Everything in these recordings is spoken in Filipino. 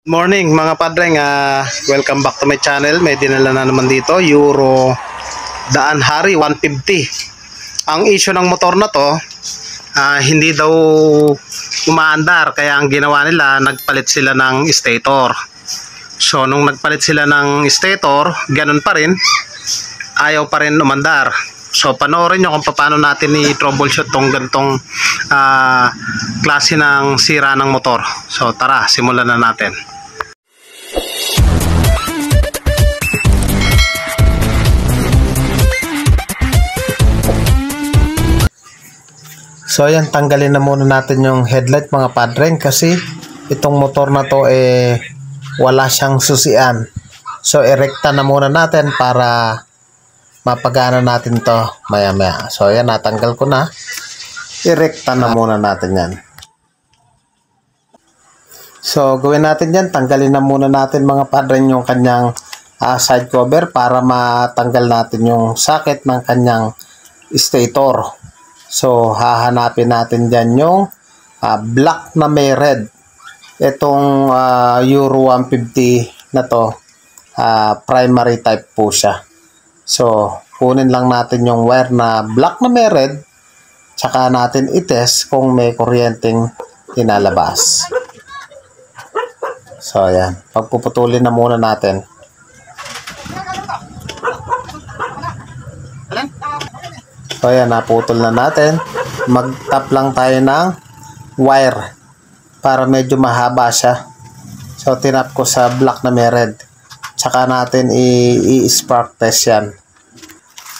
Morning mga padreng, welcome back to my channel. May dinala na naman dito, Euro Daan Hari 150. Ang issue ng motor na to, hindi daw umaandar, kaya ang ginawa nila, nagpalit sila ng stator. So nung nagpalit sila ng stator, ganun pa rin, ayaw pa rin umandar. So panoorin nyo kung paano natin i-troubleshoot tong gantong klase ng sira ng motor. So tara, simulan na natin. So ayan, tanggalin na muna natin yung headlight mga padreng, kasi itong motor na to wala siyang susian. So erekta na muna natin para mapagana natin to maya maya. So ayan, natanggal ko na. Erekta na muna natin yan. So gawin natin yan, tanggalin na muna natin mga padreng yung kanyang side cover para matanggal natin yung socket ng kanyang stator. So hahanapin natin dyan yung black na may red. Itong Euro 150 na to, primary type po siya. So kunin lang natin yung wire na black na may red, tsaka natin itest kung may kuryenteng inalabas. So ayan, pagpuputulin na muna natin. So ayan, naputol na natin. Mag-tap lang tayo ng wire para medyo mahaba siya. So tinap ko sa black na may red, tsaka natin i-spark test yan.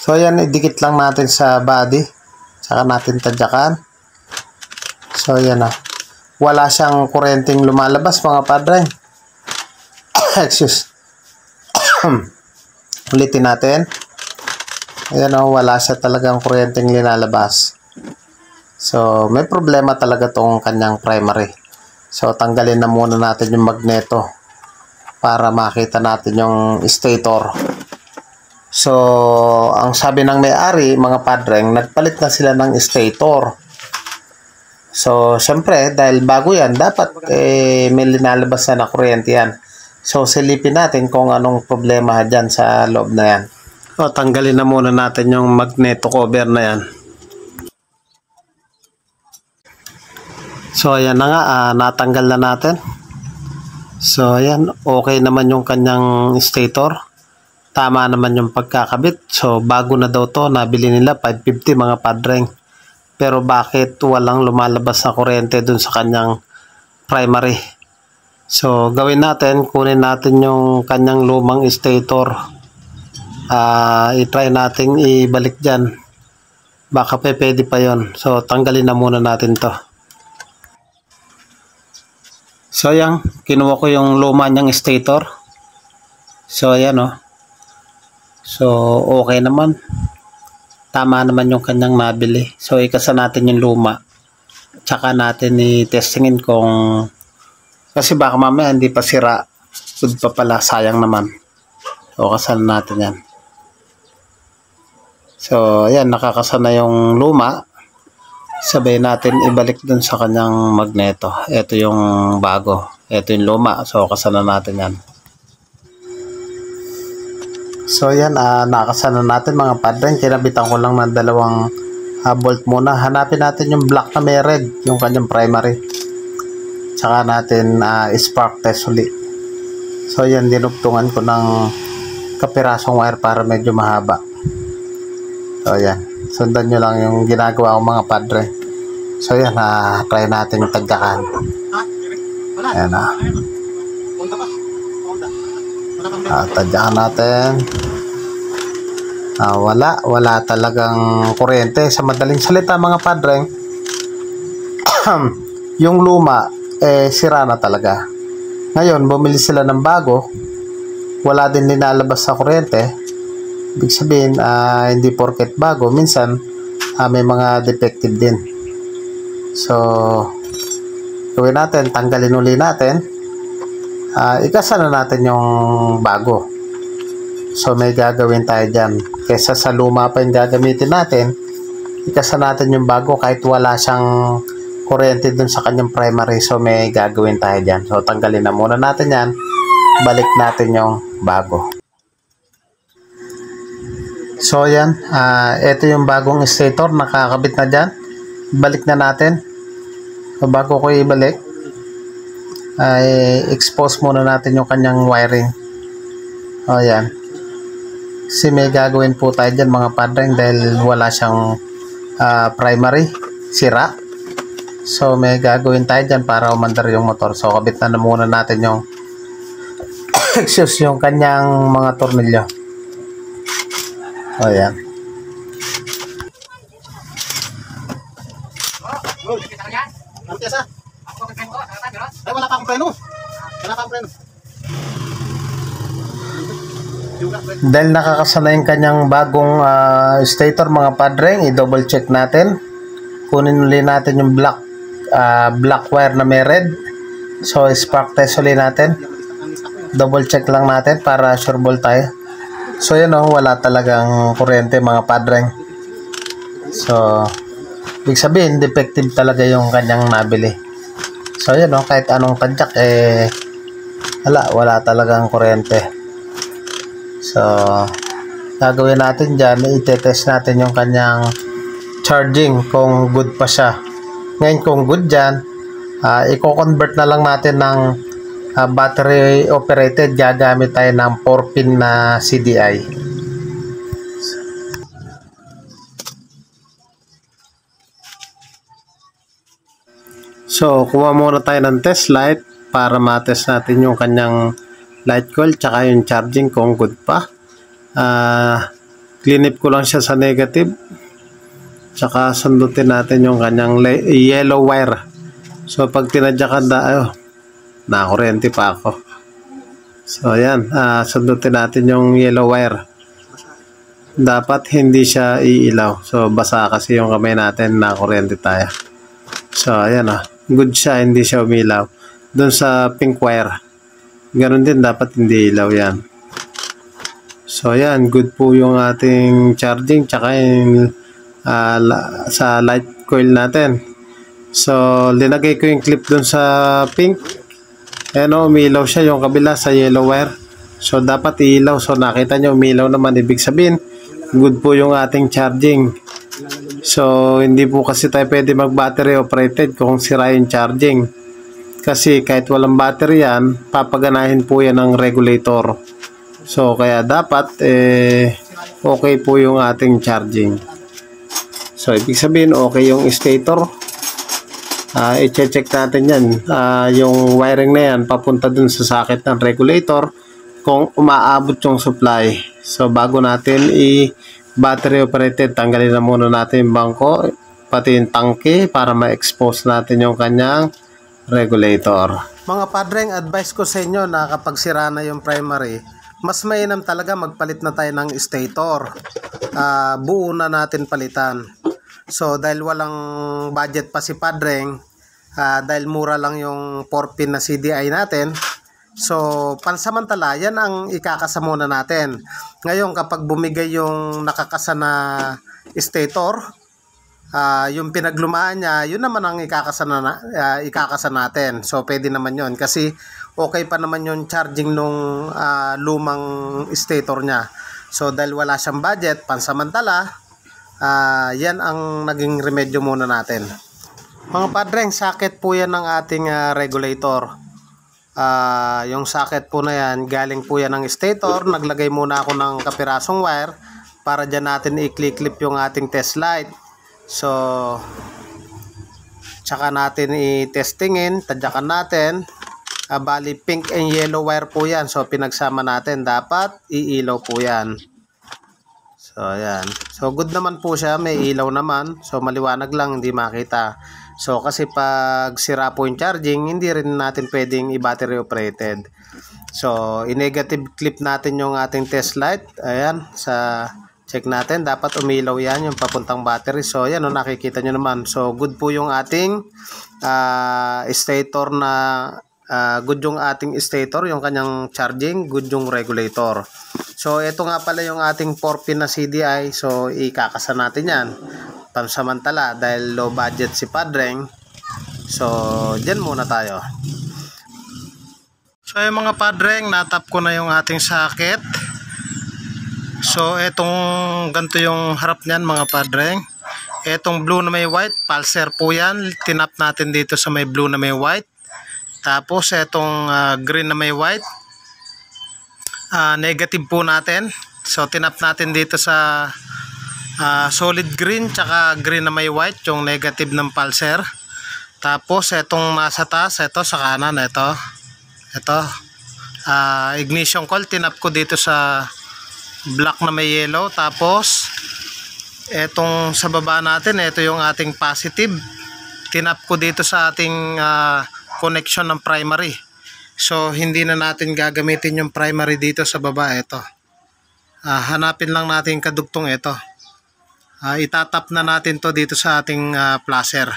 So ayan, idikit lang natin sa body, tsaka natin tadyakan. So ayan na, wala siyang kuryenteng lumalabas mga padreng. Excuse. Ulitin natin. Ayan o, wala siya talagang kuryenteng linalabas. So may problema talaga tong kanyang primary. So tanggalin na muna natin yung magneto para makita natin yung stator. So ang sabi ng may-ari mga padreng, nagpalit na sila ng stator. So syempre dahil bago yan, dapat may linalabas na kuryente yan. So silipin natin kung anong problema dyan sa loob na yan. So tanggalin na muna natin yung magneto cover na yan. So ayan na nga, natanggal na natin. So ayan, okay naman yung kanyang stator. Tama naman yung pagkakabit. So bago na daw to, nabili nila 550 mga padreng. Pero bakit walang lumalabas na kuryente dun sa kanyang primary? So gawin natin, kunin natin yung kanyang lumang stator. I-try natin ibalik dyan. Baka pwede pa yon. So tanggalin na muna natin to. So ayan, kinuha ko yung luma niyang stator. So ayan o. So okay naman. Tama naman yung kanyang nabili. So ikasa natin yung luma. Tsaka natin i-testingin kung, kasi baka mamaya hindi pa sira. Good pa pala, sayang naman. So kasal natin yan. So ayan, nakakasa na yung luma. Sabay natin ibalik dun sa kanyang magneto. Ito yung bago. Ito yung luma. So kasal na natin yan. So yan, nakakasa na natin mga padreng. Kinabitan ko lang ng dalawang bolt muna. Hanapin natin yung black na may red, yung kanyang primary. Tsaka natin spark test ulit. So yan, dinugtungan ko ng kapirasong wire para medyo mahaba. So yan, sundan nyo lang yung ginagawa ko mga padre. So yan, try natin yung tagyakan. Ayan na. Tadyakan natin. Wala talagang kuryente. Sa madaling salita mga padre, yung luma sira na talaga. Ngayon, bumili sila ng bago, wala din linalabas sa kuryente. Ibig sabihin, hindi porket bago, minsan may mga defective din. So gawin natin, tanggalin uli natin, ikasa na natin yung bago. So may gagawin tayo dyan. Kesa sa luma pa yung gagamitin natin, ikasa natin yung bago kahit wala siyang kuryente dun sa kanyang primary. So may gagawin tayo dyan. So tanggalin na muna natin yan. Balik natin yung bago. So yan, ito yung bagong stator, nakakabit na dyan. Balik na natin. So bago ko ibalik, ay expose muna natin yung kanyang wiring. O yan. Kasi may gagawin po tayo dyan mga padreng dahil wala siyang primary, sira. So may gagawin tayo dyan para umandar yung motor. So kabit na muna natin yung yung kanyang mga tornilyo. O yan. Ay, wala pa akong preno. Wala pa akong preno. Dahil nakakasana yung kanyang bagong stator mga padreng, i-double check natin. Kunin ulit natin yung black wire na may red. So spark test ulit natin. Double check lang natin para sure ball tayo. So yun wala talagang kuryente mga padreng. So ibig sabihin defective talaga yung kanyang nabili. So yun kahit anong tadyak wala talagang kuryente. So gagawin natin dyan, i-test natin yung kanyang charging kung good pa siya. Ngayon kung good dyan, i-convert na lang natin ng battery operated. Gagamit tayo ng 4-pin na CDI. So kuha muna tayo ng test light para matest natin yung kanyang light coil tsaka yung charging kung good pa. Cleanip ko lang siya sa negative, tsaka sundutin natin yung kanyang yellow wire. So pag tinadyakan na nakakuryente pa ako. So ayan, sundutin natin yung yellow wire. Dapat hindi siya iilaw. So basa kasi yung kamay natin, nakakuryente tayo. So ayan good siya, hindi siya umilaw. Doon sa pink wire, ganun din, dapat hindi ilaw yan. So ayan, good po yung ating charging tsaka yung sa light coil natin. So linagay ko yung clip doon sa pink. Ayan umilaw siya yung kabila sa yellow wire. So dapat iilaw. So nakita nyo umilaw naman, ibig sabihin good po yung ating charging. So hindi po kasi tayo pwede mag battery operated kung sira yung charging. Kasi kahit walang battery yan, papaganahin po yan ng regulator. So kaya dapat okay po yung ating charging. So ibig sabihin okay yung stator. I-check natin yan, yung wiring na yan papunta dun sa socket ng regulator kung umaabot yung supply. So bago natin i-battery operated, tanggalin na muna natin yung bangko pati yung tangke para ma-expose natin yung kanyang regulator. Mga padreng, advice ko sa inyo na kapag sira na yung primary, mas mainam talaga magpalit na tayo ng stator. Buo na natin palitan. So dahil walang budget pa si padreng, dahil mura lang yung 4-pin na CDI natin, so pansamantala yan ang ikakasa muna natin. Ngayon kapag bumigay yung nakakasa na stator, yung pinaglumaan niya, yun naman ang ikakasa natin. So pwede naman yun kasi okay pa naman yung charging nung lumang stator niya. So dahil wala siyang budget, pansamantala, yan ang naging remedyo muna natin. Mga padreng, socket po yan ng ating regulator. Yung socket po na yan, galing po yan ng stator. Naglagay muna ako ng kapirasong wire para dyan natin i-clip yung ating test light. So tsaka natin i-testingin, tadyakan natin. Bali pink and yellow wire po yan. So pinagsama natin, dapat iilaw po yan. So ayan. So good naman po siya, may ilaw naman. So maliwanag lang, hindi makita. So kasi pag sira po yung charging, hindi rin natin pwedeng i-battery operated. So i-negative clip natin yung ating test light. Ayan, sa check natin, dapat umilaw yan yung papuntang battery. So ayan, nakikita nyo naman. So good po yung ating stator na good yung ating stator, yung kanyang charging, good yung regulator. So ito nga pala yung ating 4-pin na CDI. So ikakasa natin yan pansamantala dahil low budget si padreng. So dyan muna tayo. So yung mga padreng, natap ko na yung ating socket. So etong ganito yung harap niyan mga padreng. Etong blue na may white, pulser po yan. Tinap natin dito sa may blue na may white. Tapos etong green na may white, negative po natin. So tinap natin dito sa solid green tsaka green na may white, yung negative ng pulser. Tapos etong nasa taas, ito sa kanan, ito ignition coil, tinap ko dito sa black na may yellow. Tapos etong sa baba natin, ito yung ating positive, tinap ko dito sa ating connection ng primary. So hindi na natin gagamitin yung primary dito sa baba. Ito hanapin lang natin kadugtong ito. Itatap na natin to dito sa ating placer.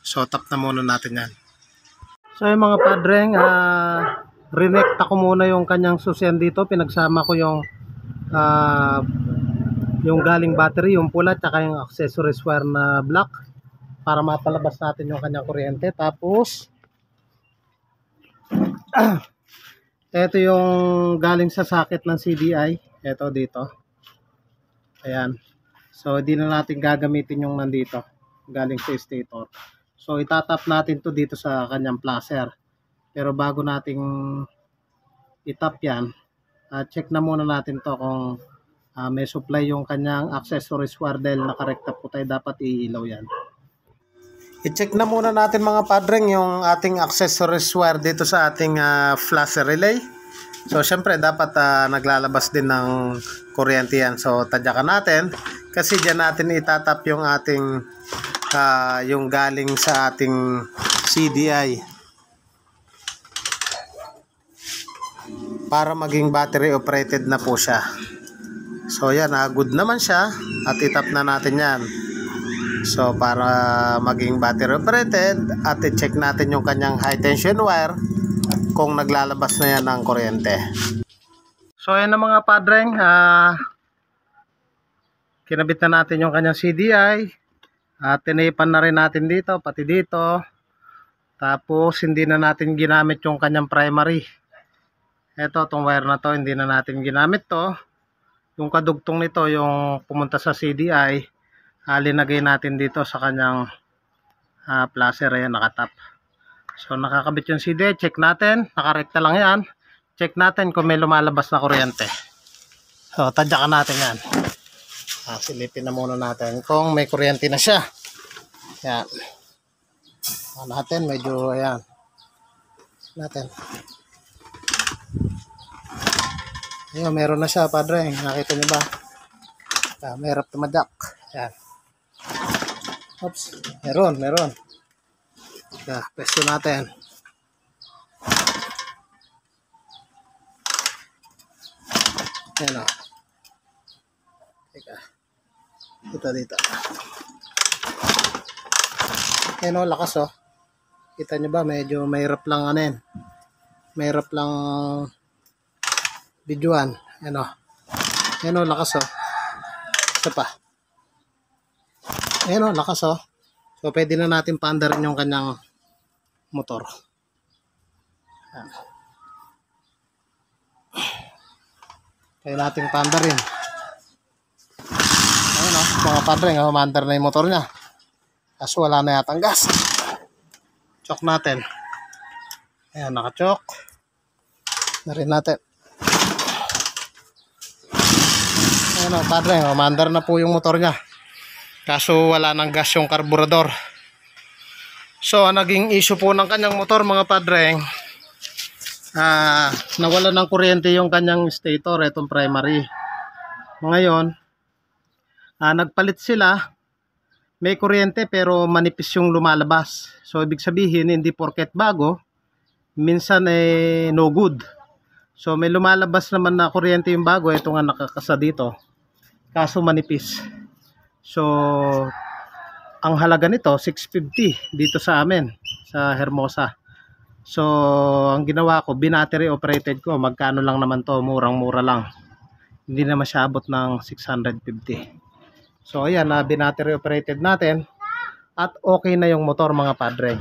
So tap na muna natin yan. So yung mga padreng, rinekta ko muna yung kanyang susian dito. Pinagsama ko yung galing battery, yung pula, tsaka yung accessories wire na black para mapalabas natin yung kanyang kuryente. Tapos ito yung galing sa socket ng CDI, ito dito, ayan. So hindi na natin gagamitin yung nandito galing sa stator. So itatap natin to dito sa kanyang placer. Pero bago nating itap yan, check na muna natin to kung may supply yung kanyang accessories wire, dahil nakarekta po tayo, dapat iilaw yan. I-check na muna natin mga padreng yung ating accessories wire dito sa ating flasher relay. So syempre dapat naglalabas din ng kuryente yan. So tadyakan natin kasi dyan natin itatap yung ating yung galing sa ating CDI para maging battery operated na po siya. So yan, good naman siya at itap na natin yan. So para maging battery operated, at i-check natin yung kanyang high tension wire kung naglalabas na yan ng kuryente. So yan na mga padreng, kinabit na natin yung kanyang CDI at tinipan na rin natin dito, pati dito. Tapos hindi na natin ginamit yung kanyang primary. Ito, itong wire na to, hindi na natin ginamit to. Yung kadugtong nito, yung pumunta sa CDI, linagay natin dito sa kanyang placer. Ayan, nakatap. So nakakabit yung CDI, check natin, nakarekta lang yan. Check natin kung may lumalabas na kuryente. So tadyakan natin yan. Silipin na muna natin kung may kuryente na siya. Yan. Natin, medyo, ayan. Natin. Ayan, meron na siya, padre. Nakita niyo ba? May harap tumadyak. Yan. Oops. Meron. Pesto natin. Ayan o. Teka. Dito. Ayan o, lakas o. Kita nyo ba? Medyo mahirap lang mahirap lang videoan. Ayan o, lakas o. Isa pa. Ayan o, lakas o. So pwede na natin paandarin yung kanyang motor. Ayan. Kaya natin paandarin. Ayan o, mga padre, maandar na yung motor niya. Kaso wala na yatang gas. Chok natin. Ayan, nakachok. Na rin natin. Ayan o, padre, maandar na po yung motor niya. Kaso wala nang gas yung karburador. So, naging issue po ng kanyang motor mga padre, nawala ng kuryente yung kanyang stator, itong primary. Ngayon, nagpalit sila. May kuryente pero manipis yung lumalabas. So ibig sabihin hindi porket bago, minsan no good. So may lumalabas naman na kuryente yung bago, ito nga nakakasa dito. Kaso manipis. So ang halaga nito 650 dito sa amin sa Hermosa. So ang ginawa ko, binattery operated ko. Magkano lang naman to, murang-mura lang. Hindi na masyabot ng 650. So ayan, binattery operated natin at okay na yung motor mga padre.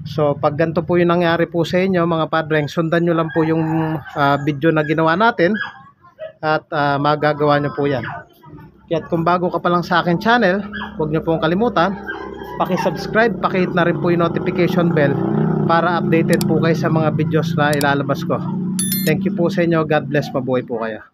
So pag ganito po yung nangyari po sa inyo mga padreng, sundan nyo lang po yung video na ginawa natin at magagawa nyo po yan. Kaya kung bago ka pa lang sa akin channel, huwag nyo pong kalimutan, paki-subscribe, paki-hit na rin po yung notification bell para updated po kayo sa mga videos na ilalabas ko. Thank you po sa inyo. God bless. Mabuhay po kayo.